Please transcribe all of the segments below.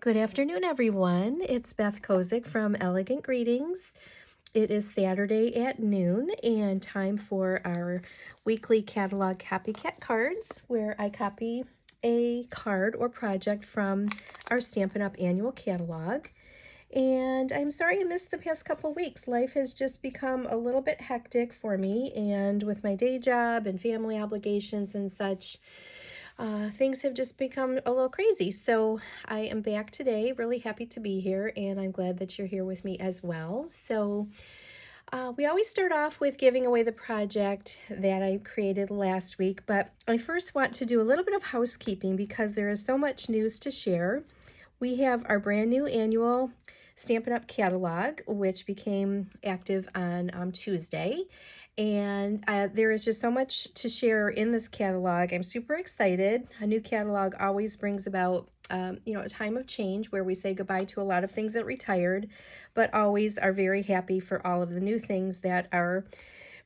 Good afternoon, everyone. It's Beth Kozik from Elegant Greetings. It is Saturday at noon and time for our weekly catalog copycat cards, where I copy a card or project from our Stampin' Up! Annual catalog. And I'm sorry I missed the past couple weeks. Life has just become a little bit hectic for me, and with my day job and family obligations and such, things have just become a little crazy. So I am back today, really happy to be here, and I'm glad that you're here with me as well. So we always start off with giving away the project that I created last week, but I first want to do a little bit of housekeeping because there is so much news to share. We have our brand new annual Stampin' Up! Catalog, which became active on Tuesday. And there is just so much to share in this catalog. I'm super excited. A new catalog always brings about, a time of change where we say goodbye to a lot of things that retired, but always are very happy for all of the new things that are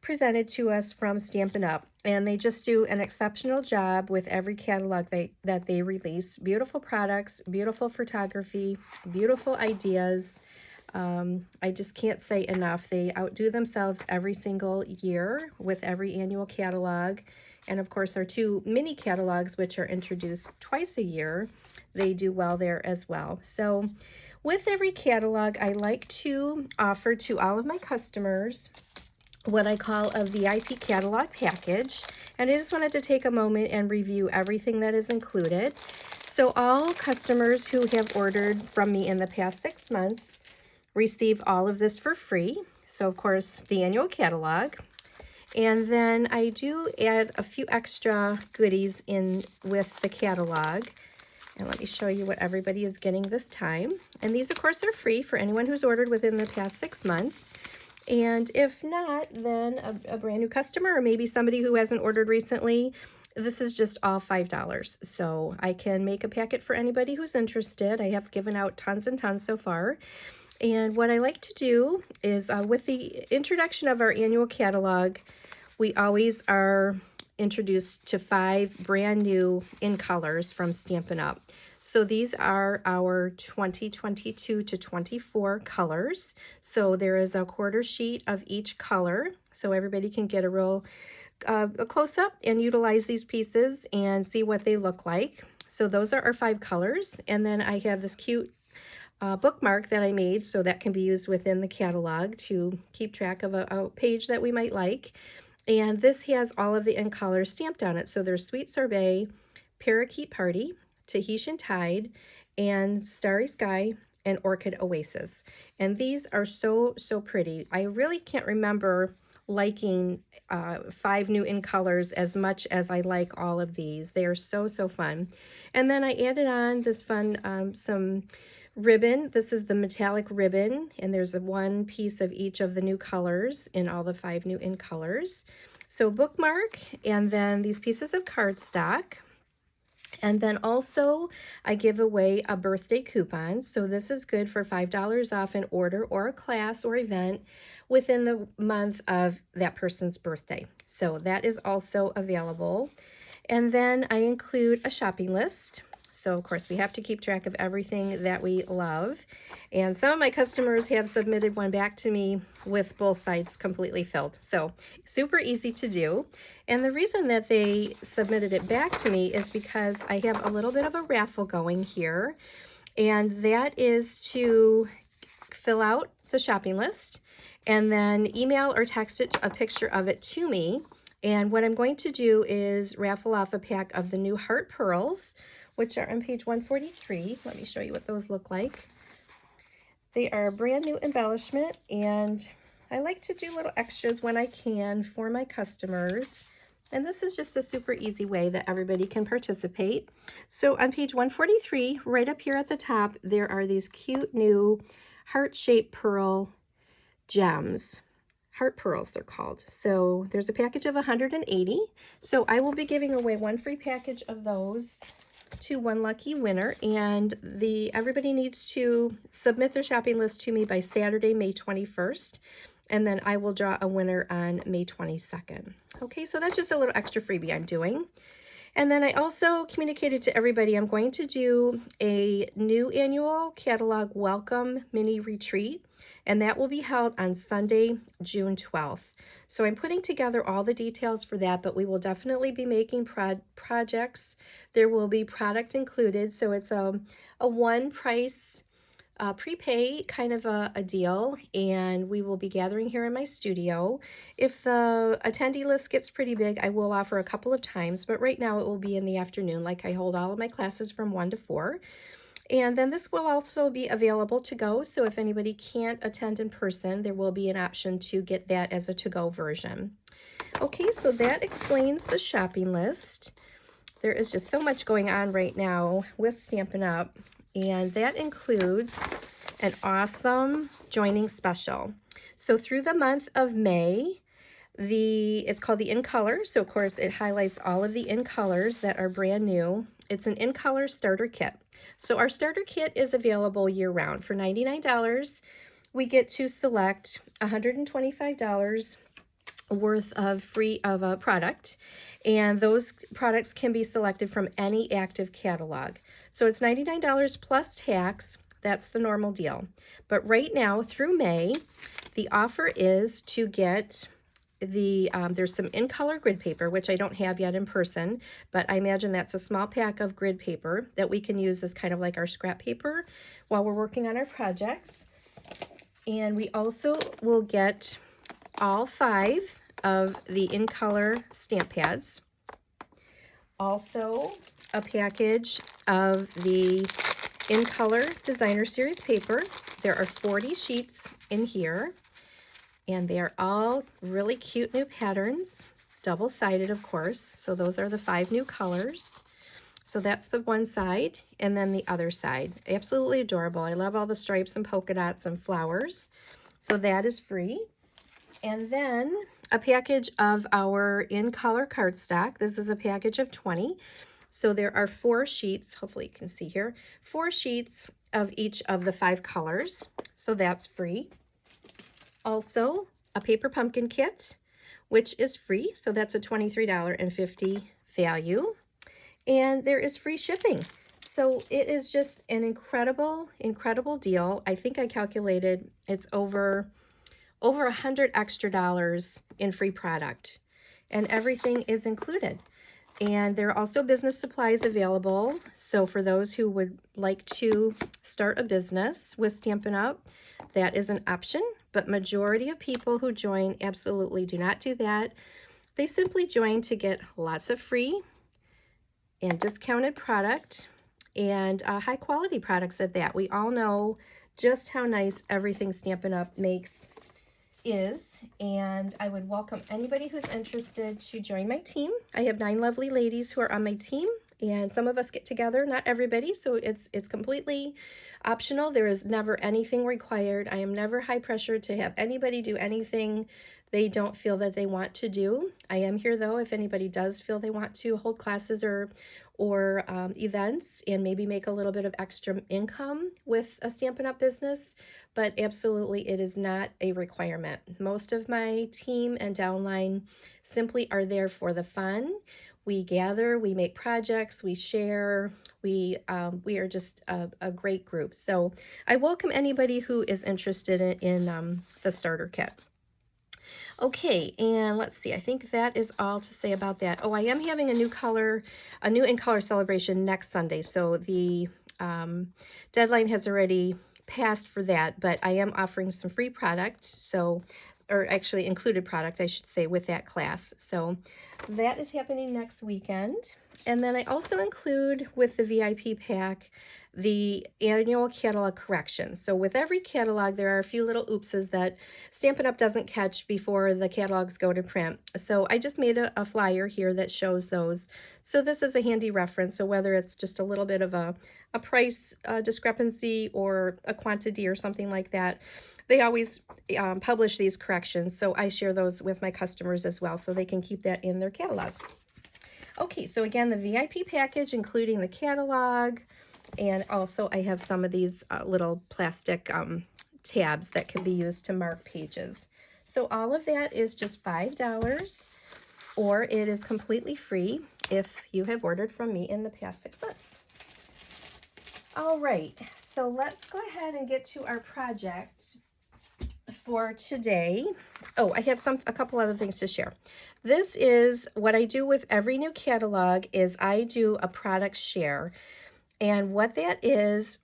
presented to us from Stampin' Up! And they just do an exceptional job with every catalog that they release. Beautiful products, beautiful photography, beautiful ideas. I just can't say enough. They outdo themselves every single year with every annual catalog. And of course, our two mini catalogs, which are introduced twice a year, they do well there as well. So with every catalog, I like to offer to all of my customers what I call a VIP catalog package. And I just wanted to take a moment and review everything that is included. So all customers who have ordered from me in the past 6 months receive all of this for free. So of course, the annual catalog. And then I do add a few extra goodies in with the catalog. And let me show you what everybody is getting this time. And these, of course, are free for anyone who's ordered within the past 6 months. And if not, then a brand new customer or maybe somebody who hasn't ordered recently, this is just all $5. So I can make a packet for anybody who's interested. I have given out tons and tons so far. And what I like to do is with the introduction of our annual catalog, we always are introduced to 5 brand new in colors from Stampin' Up! So these are our 2022 to 24 colors. So there is a quarter sheet of each color, so everybody can get a real a close-up and utilize these pieces and see what they look like. So those are our 5 colors. And then I have this cute bookmark that I made, so that can be used within the catalog to keep track of a page that we might like. And this has all of the in colors stamped on it. So there's Sweet Sorbet, Parakeet Party, Tahitian Tide, and Starry Sky, and Orchid Oasis. And these are so pretty. I really can't remember liking 5 new in colors as much as I like all of these. They are so fun. And then I added on this fun some ribbon. This is the metallic ribbon, and there's one piece of each of the new colors in all the 5 new in colors. So bookmark, and then these pieces of cardstock. And then also I give away a birthday coupon. So this is good for $5 off an order or a class or event within the month of that person's birthday. So that is also available. And then I include a shopping list. So of course we have to keep track of everything that we love. And some of my customers have submitted one back to me with both sides completely filled. So super easy to do. And the reason that they submitted it back to me is because I have a little bit of a raffle going here. And that is to fill out the shopping list and then email or text a picture of it to me. And what I'm going to do is raffle off a pack of the new Heart Pearls, which are on page 143. Let me show you what those look like. They are a brand new embellishment, and I like to do little extras when I can for my customers. And this is just a super easy way that everybody can participate. So on page 143, right up here at the top, there are these cute new heart-shaped pearl gems. Heart pearls, they're called. So there's a package of 180. So I will be giving away one free package of those to one lucky winner, and everybody needs to submit their shopping list to me by Saturday, May 21st, and then I will draw a winner on May 22nd. Okay, so that's just a little extra freebie I'm doing. And then I also communicated to everybody I'm going to do a new annual catalog welcome mini retreat, and that will be held on Sunday, June 12th. So I'm putting together all the details for that, but we will definitely be making projects. There will be product included, so it's a one price prepay kind of a deal, and we will be gathering here in my studio. If the attendee list gets pretty big, I will offer a couple of times, but right now it will be in the afternoon, like I hold all of my classes from 1 to 4. And then this will also be available to go, so if anybody can't attend in person, there will be an option to get that as a to-go version. Okay, so that explains the shopping list. There is just so much going on right now with Stampin' Up!, and that includes an awesome joining special. So through the month of May, it's called the In Color. So of course it highlights all of the In Colors that are brand new. It's an In Color starter kit. So our starter kit is available year round. For $99, we get to select $125 worth of free of a product, and those products can be selected from any active catalog. So it's $99 plus tax. That's the normal deal. But right now through May, the offer is to get the there's some In Color grid paper, which I don't have yet in person, but I imagine that's a small pack of grid paper that we can use as kind of like our scrap paper while we're working on our projects. And we also will get all 5 of the In Color stamp pads. Also, a package of the In Color Designer Series paper. There are 40 sheets in here, and they are all really cute new patterns, double-sided, of course. So those are the 5 new colors. So that's the one side, and then the other side. Absolutely adorable. I love all the stripes and polka dots and flowers. So that is free. And then a package of our In Color cardstock. This is a package of 20. So there are 4 sheets, hopefully you can see here, 4 sheets of each of the 5 colors. So that's free. Also, a paper pumpkin kit, which is free. So that's a $23.50 value. And there is free shipping. So it is just an incredible, incredible deal. I think I calculated it's over $100 extra in free product, and everything is included. And there are also business supplies available. So for those who would like to start a business with Stampin' Up!, that is an option, but majority of people who join absolutely do not do that. They simply join to get lots of free and discounted product, and high quality products at that. We all know just how nice everything Stampin' Up! Is, and I would welcome anybody who's interested to join my team. I have 9 lovely ladies who are on my team, and some of us get together, not everybody, so it's completely optional. There is never anything required. I am never high pressure to have anybody do anything they don't feel that they want to do. I am here though if anybody does feel they want to hold classes or events and maybe make a little bit of extra income with a Stampin' Up! Business, but absolutely it is not a requirement. Most of my team and downline simply are there for the fun. We gather, we make projects, we share, we are just a great group. So I welcome anybody who is interested in the starter kit. Okay, and let's see, I think that is all to say about that. Oh, I am having a new In Color celebration next Sunday, so the deadline has already passed for that, but I am offering some free product, or actually included product, I should say, with that class. So that is happening next weekend. And then I also include with the VIP pack the annual catalog corrections. So with every catalog, there are a few little oopses that Stampin' Up! Doesn't catch before the catalogs go to print. So I just made a flyer here that shows those. So this is a handy reference. So whether it's just a little bit of a price discrepancy or a quantity or something like that, they always publish these corrections. So I share those with my customers as well, so they can keep that in their catalog. Okay, so again, the VIP package, including the catalog, and also I have some of these little plastic tabs that can be used to mark pages. So all of that is just $5, or it is completely free. if you have ordered from me in the past 6 months. All right, so let's go ahead and get to our project for today. Oh, I have a couple other things to share. This is what I do with every new catalog is I do a product share. And what that is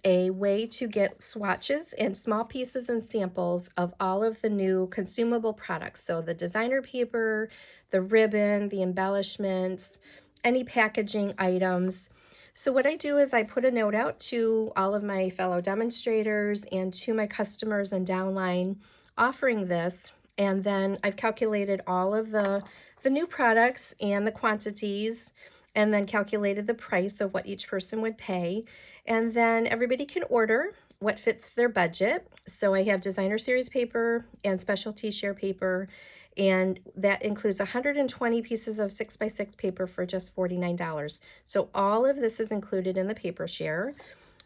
a way to get swatches and small pieces and samples of all of the new consumable products. So the designer paper, the ribbon, the embellishments, any packaging items. So what I do is I put a note out to all of my fellow demonstrators and to my customers and downline offering this. And then I've calculated all of the new products and the quantities, and then calculated the price of what each person would pay. And then everybody can order what fits their budget. So I have designer series paper and specialty share paper, and that includes 120 pieces of 6x6 paper for just $49. So all of this is included in the paper share.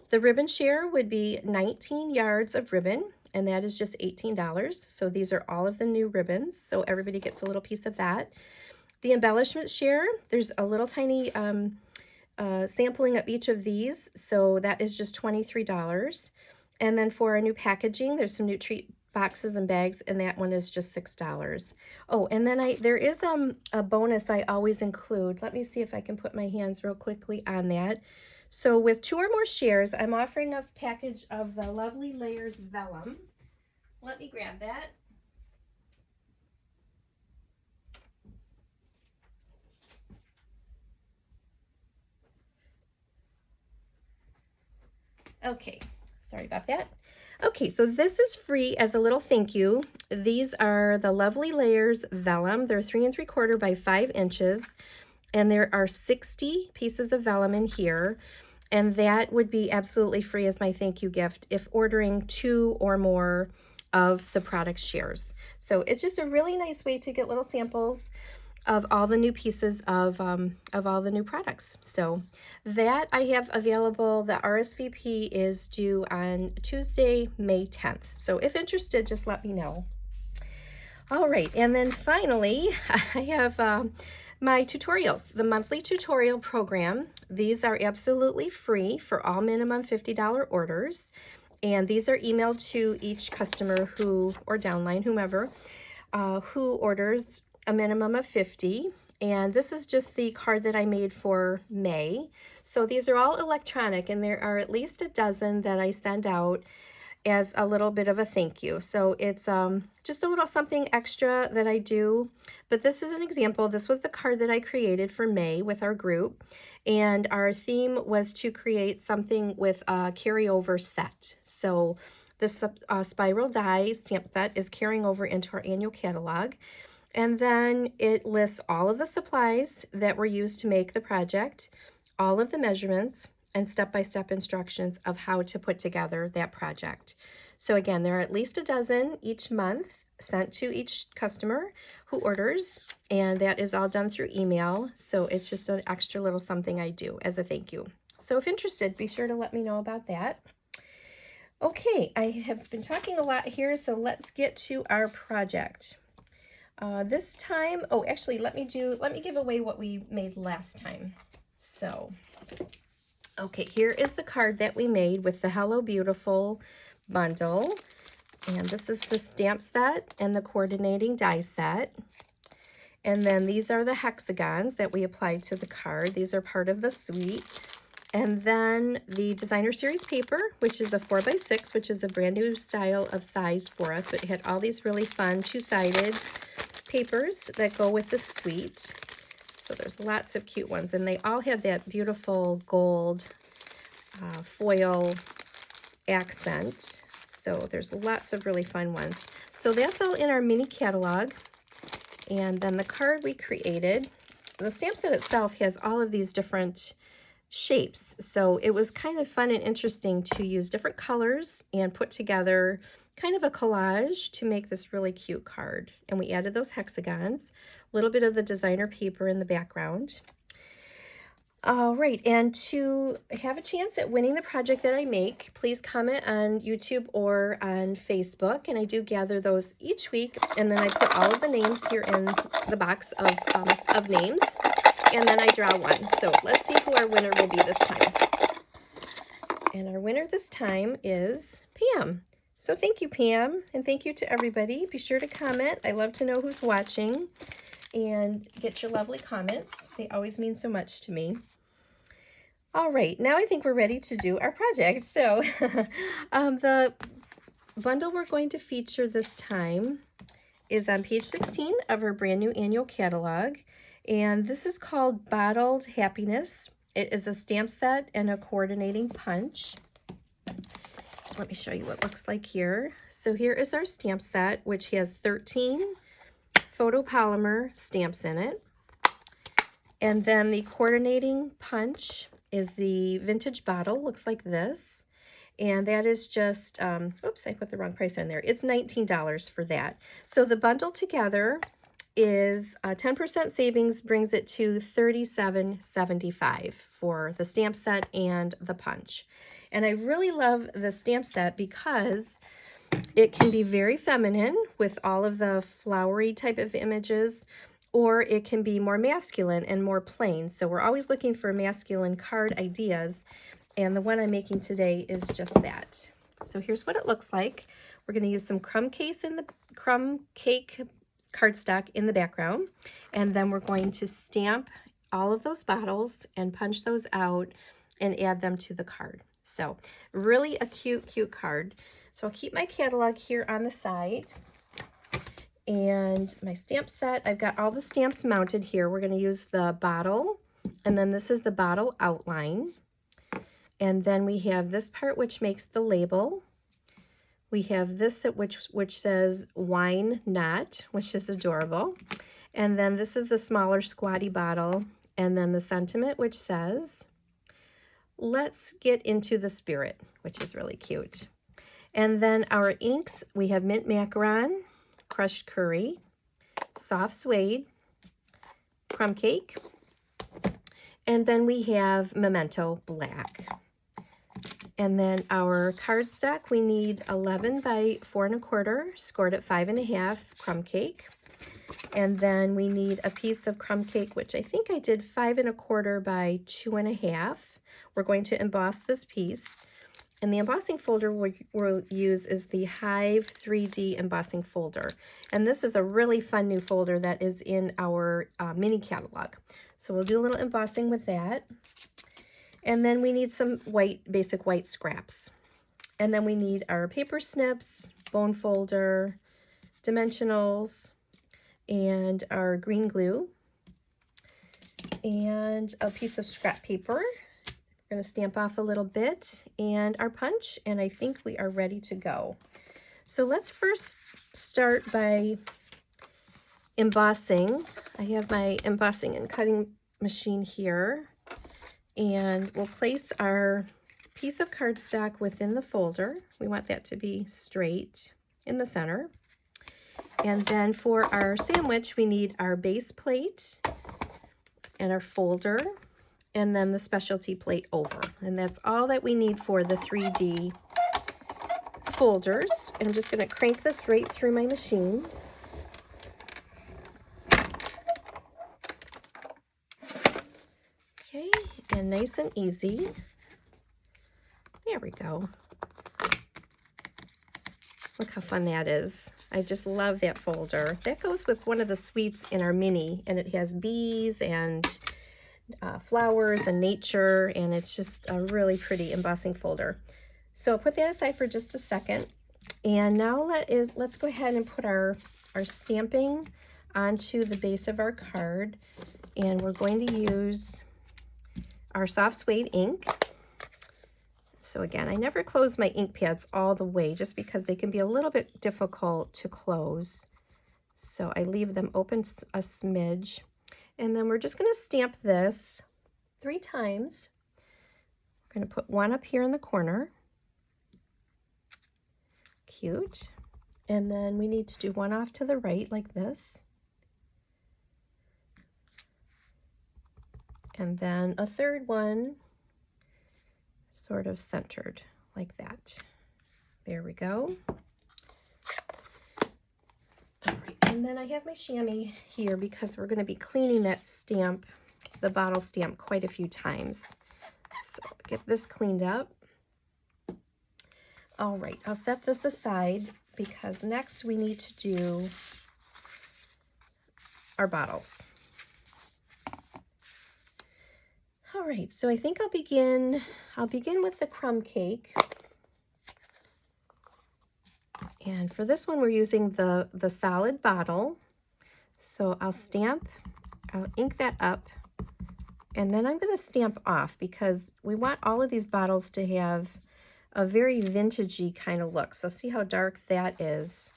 The ribbon share would be 19 yards of ribbon, and that is just $18. So these are all of the new ribbons, so everybody gets a little piece of that. The embellishment share, there's a little tiny sampling of each of these, so that is just $23. And then for our new packaging, there's some new treat boxes and bags, and that one is just $6. Oh, and then there is a bonus I always include. Let me see if I can put my hands real quickly on that. So with 2 or more shares, I'm offering a package of the Lovely Layers Vellum. Let me grab that. Okay, sorry about that. Okay, so this is free as a little thank you. These are the Lovely Layers Vellum. They're 3 3/4 by 5 inches, and there are 60 pieces of vellum in here, and that would be absolutely free as my thank you gift if ordering 2 or more of the product shares. So it's just a really nice way to get little samples of all the new pieces of all the new products. So that I have available. The RSVP is due on Tuesday, May 10th. So if interested, just let me know. All right, and then finally, I have my tutorials, the monthly tutorial program. These are absolutely free for all minimum $50 orders. And these are emailed to each customer or downline, whomever, who orders a minimum of 50. And this is just the card that I made for May. So these are all electronic, and there are at least a dozen that I send out as a little bit of a thank you. So it's just a little something extra that I do. But this is an example. This was the card that I created for May with our group. And our theme was to create something with a carryover set. So this spiral die stamp set is carrying over into our annual catalog. And then it lists all of the supplies that were used to make the project, all of the measurements, and step-by-step instructions of how to put together that project. So again, there are at least a dozen each month sent to each customer who orders, and that is all done through email. So it's just an extra little something I do as a thank you. So if interested, be sure to let me know about that. Okay, I have been talking a lot here, so let's get to our project. This time, oh, actually, let me give away what we made last time. So, okay, here is the card that we made with the Hello Beautiful bundle. And this is the stamp set and the coordinating die set. And then these are the hexagons that we applied to the card. These are part of the suite. And then the designer series paper, which is a 4x6, which is a brand new style of size for us. But it had all these really fun two-sided papers that go with the suite. So there's lots of cute ones, and they all have that beautiful gold foil accent. So there's lots of really fun ones. So that's all in our mini catalog. And then the card we created, the stamp set itself has all of these different shapes. So it was kind of fun and interesting to use different colors and put together kind of a collage to make this really cute card. And we added those hexagons, a little bit of the designer paper in the background. All right, and to have a chance at winning the project that I make, please comment on YouTube or on Facebook, and I do gather those each week, and then I put all of the names here in the box of names. and then I draw one. So let's see who our winner will be this time. And our winner this time is Pam. So thank you, Pam, and thank you to everybody. Be sure to comment. I love to know who's watching, and get your lovely comments. They always mean so much to me. All right, now I think we're ready to do our project. So the bundle we're going to feature this time is on page 16 of our brand new annual catalog. And this is called Bottled Happiness. It is a stamp set and a coordinating punch. Let me show you what it looks like here. So here is our stamp set, which has 13 photopolymer stamps in it. And then the coordinating punch is the vintage bottle, looks like this. And that is just, oops, I put the wrong price on there. It's $19 for that. So the bundle together is 10% savings, brings it to $37.75 for the stamp set and the punch. And I really love the stamp set because it can be very feminine with all of the flowery type of images, or it can be more masculine and more plain. So we're always looking for masculine card ideas, and the one I'm making today is just that. So here's what it looks like. We're going to use some crumb cake cardstock in the background, and then we're going to stamp all of those bottles and punch those out and add them to the card. So really a cute card. So I'll keep my catalog here on the side. And my stamp set, I've got all the stamps mounted here. We're going to use the bottle, and then this is the bottle outline. And then we have this part which makes the label. We have this which says wine not, which is adorable. And then this is the smaller squatty bottle. And then the sentiment which says, let's get into the spirit, which is really cute. And then our inks, we have mint macaron, crushed curry, soft suede, crumb cake, and then we have memento black. And then our cardstock, we need 11 by 4 1/4, scored at 5 1/2 crumb cake. And then we need a piece of crumb cake, which I think I did 5 1/4 by 2 1/2. We're going to emboss this piece. And the embossing folder we'll use is the Hive 3D embossing folder. And this is a really fun new folder that is in our mini catalog. So we'll do a little embossing with that. And then we need some basic white scraps. And then we need our paper snips, bone folder, dimensionals, and our green glue, and a piece of scrap paper. We're going to stamp off a little bit, and our punch, and I think we are ready to go. So let's first start by embossing. I have my embossing and cutting machine here, and we'll place our piece of cardstock within the folder. We want that to be straight in the center. And then for our sandwich, we need our base plate and our folder, and then the specialty plate over. And that's all that we need for the 3D folders. And I'm just going to crank this right through my machine. Okay, and nice and easy. There we go. Look how fun that is. I just love that folder. That goes with one of the suites in our mini, and it has bees and flowers and nature, and it's just a really pretty embossing folder. So I'll put that aside for just a second, and now let's go ahead and put our stamping onto the base of our card, and we're going to use our soft suede ink. So again, I never close my ink pads all the way just because they can be a little bit difficult to close. So I leave them open a smidge. And then we're just going to stamp this 3 times. We're going to put one up here in the corner. Cute. And then we need to do one off to the right like this. And then a third one sort of centered like that. There we go. All right, and then I have my chamois here because we're going to be cleaning that stamp the bottle stamp quite a few times. So get this cleaned up. All right, I'll set this aside because next we need to do our bottles. All right, so I think I'll begin with the crumb cake. And for this one, we're using the solid bottle. So I'll ink that up, and then I'm going to stamp off because we want all of these bottles to have a very vintagey kind of look. So see how dark that is?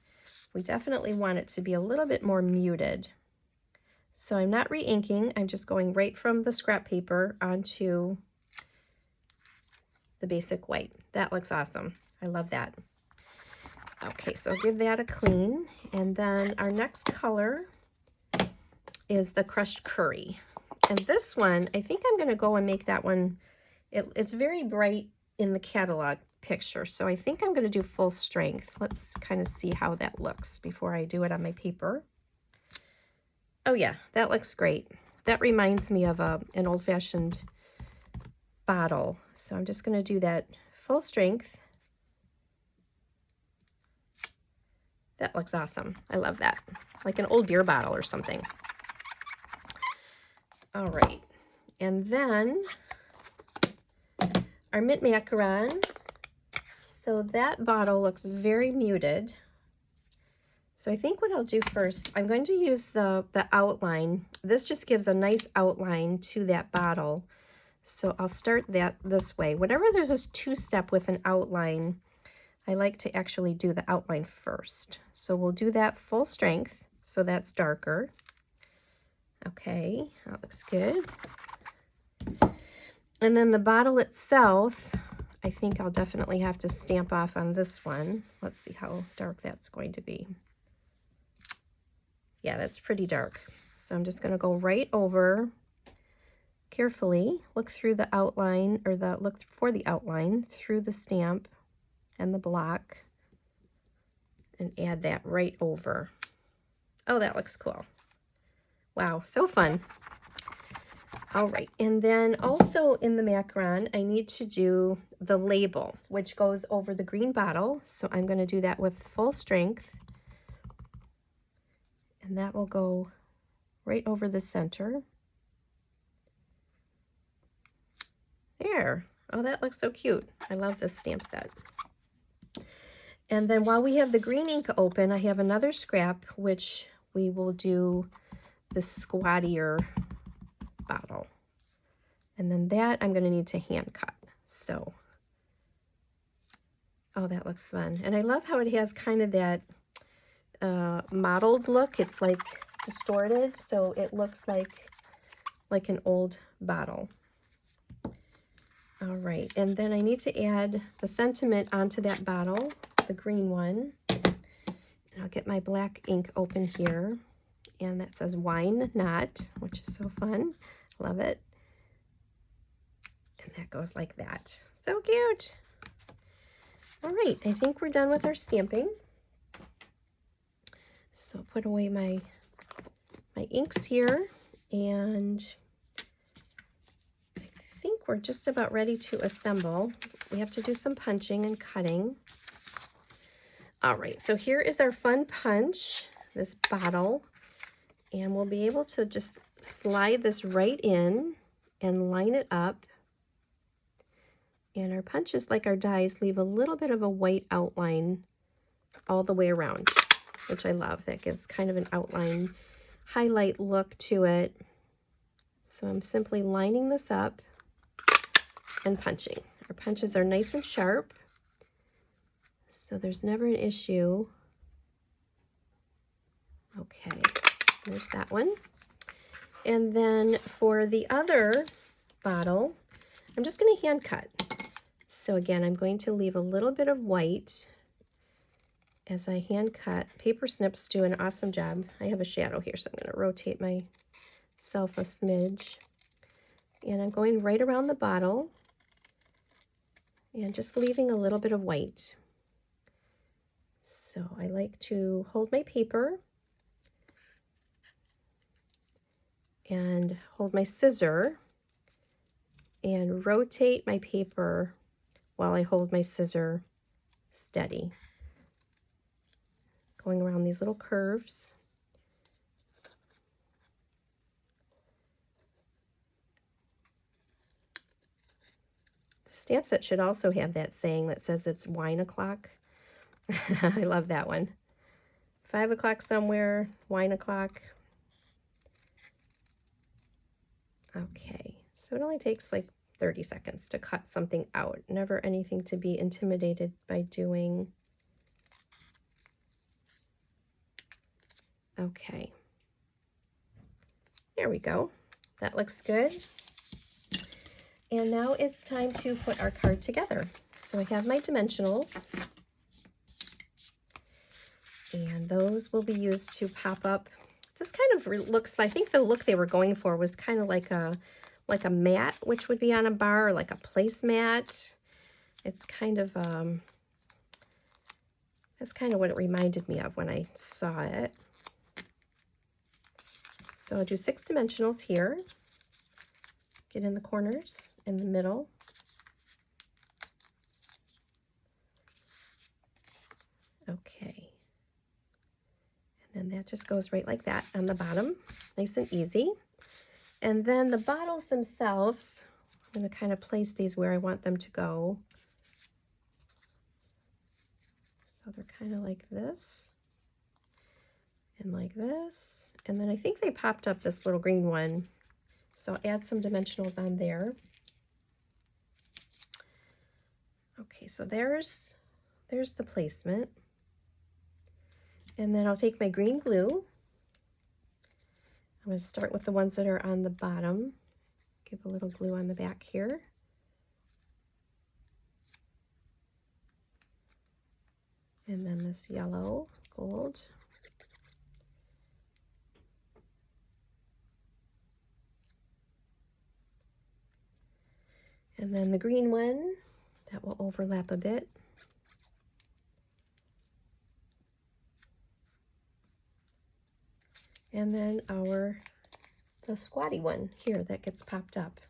We definitely want it to be a little bit more muted. So I'm not re-inking, I'm just going right from the scrap paper onto the basic white. That looks awesome. I love that. Okay, so I'll give that a clean. And then our next color is the crushed curry. And this one, I think I'm going to go and make that one, it's very bright in the catalog picture. So I think I'm going to do full strength. Let's kind of see how that looks before I do it on my paper. Oh yeah, that looks great. That reminds me of an old-fashioned bottle. So I'm just going to do that full strength. That looks awesome. I love that. Like an old beer bottle or something. All right. And then our mint macaron. So that bottle looks very muted. So I think what I'll do first, I'm going to use the outline. This just gives a nice outline to that bottle. So I'll start that this way. Whenever there's this two-step with an outline, I like to actually do the outline first. So we'll do that full strength. So that's darker. Okay, that looks good. And then the bottle itself, I think I'll definitely have to stamp off on this one. Let's see how dark that's going to be. Yeah, that's pretty dark. So I'm just going to go right over carefully, look through the outline, or look for the outline through the stamp and the block, and add that right over. Oh, that looks cool. Wow, so fun. All right, and then also in the macaron, I need to do the label, which goes over the green bottle. So I'm going to do that with full strength. And that will go right over the center. There. Oh, that looks so cute. I love this stamp set. And then while we have the green ink open, I have another scrap, which we will do the squattier bottle. And then that I'm going to need to hand cut. So, oh, that looks fun. And I love how it has kind of that mottled look. It's like distorted, so it looks like an old bottle. All right, and then I need to add the sentiment onto that bottle, the green one. And I'll get my black ink open here, and that says wine not, which is so fun. Love it. And that goes like that. So cute. All right, I think we're done with our stamping. So put away my inks here, and I think we're just about ready to assemble. We have to do some punching and cutting. All right, so here is our fun punch, this bottle, and we'll be able to just slide this right in and line it up. And our punches, like our dies, leave a little bit of a white outline all the way around, which I love. That gives kind of an outline highlight look to it. So I'm simply lining this up and punching. Our punches are nice and sharp, so there's never an issue. Okay, there's that one. And then for the other bottle, I'm just going to hand cut. So again, I'm going to leave a little bit of white as I hand cut. Paper snips do an awesome job. I have a shadow here, so I'm going to rotate myself a smidge. And I'm going right around the bottle and just leaving a little bit of white. So I like to hold my paper and hold my scissor and rotate my paper while I hold my scissor steady, going around these little curves. The stamp set should also have that saying that says it's wine o'clock. I love that one. 5 o'clock somewhere, wine o'clock. Okay, so it only takes like 30 seconds to cut something out. Never anything to be intimidated by doing. Okay, there we go. That looks good. And now it's time to put our card together. So I have my dimensionals, and those will be used to pop up. This kind of looks, I think the look they were going for was kind of like a mat, which would be on a bar, or like a placemat. It's kind of, that's kind of what it reminded me of when I saw it. So I'll do 6 dimensionals here. Get in the corners, in the middle. Okay. And then that just goes right like that on the bottom, nice and easy. And then the bottles themselves, I'm going to kind of place these where I want them to go. So they're kind of like this and like this. And then I think they popped up this little green one. So I'll add some dimensionals on there. Okay, so there's the placement. And then I'll take my green glue. I'm going to start with the ones that are on the bottom. Give a little glue on the back here. And then this yellow, gold. And then the green one, that will overlap a bit. And then the squatty one here that gets popped up.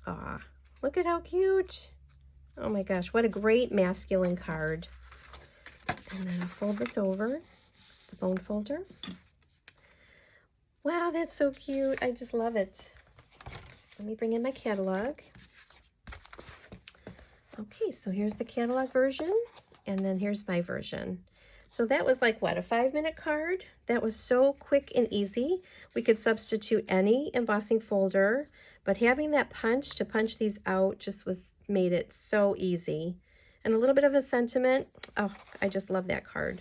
Ah, look at how cute. Oh my gosh, what a great masculine card. And then I'll fold this over, the bone folder. Wow, that's so cute. I just love it. Let me bring in my catalog. Okay, so here's the catalog version, and then here's my version. So that was like, what, a 5-minute card? That was so quick and easy. We could substitute any embossing folder, but having that punch to punch these out just made it so easy. And a little bit of a sentiment. Oh, I just love that card.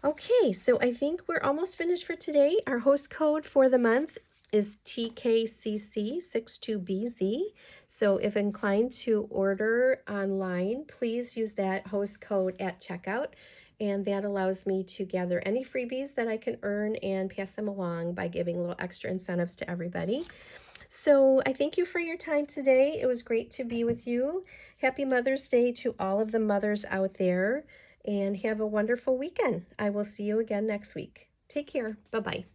Okay, so I think we're almost finished for today. Our host code for the month is TKCC62BZ. So if inclined to order online, please use that host code at checkout. And that allows me to gather any freebies that I can earn and pass them along by giving little extra incentives to everybody. So I thank you for your time today. It was great to be with you. Happy Mother's Day to all of the mothers out there, and have a wonderful weekend. I will see you again next week. Take care. Bye-bye.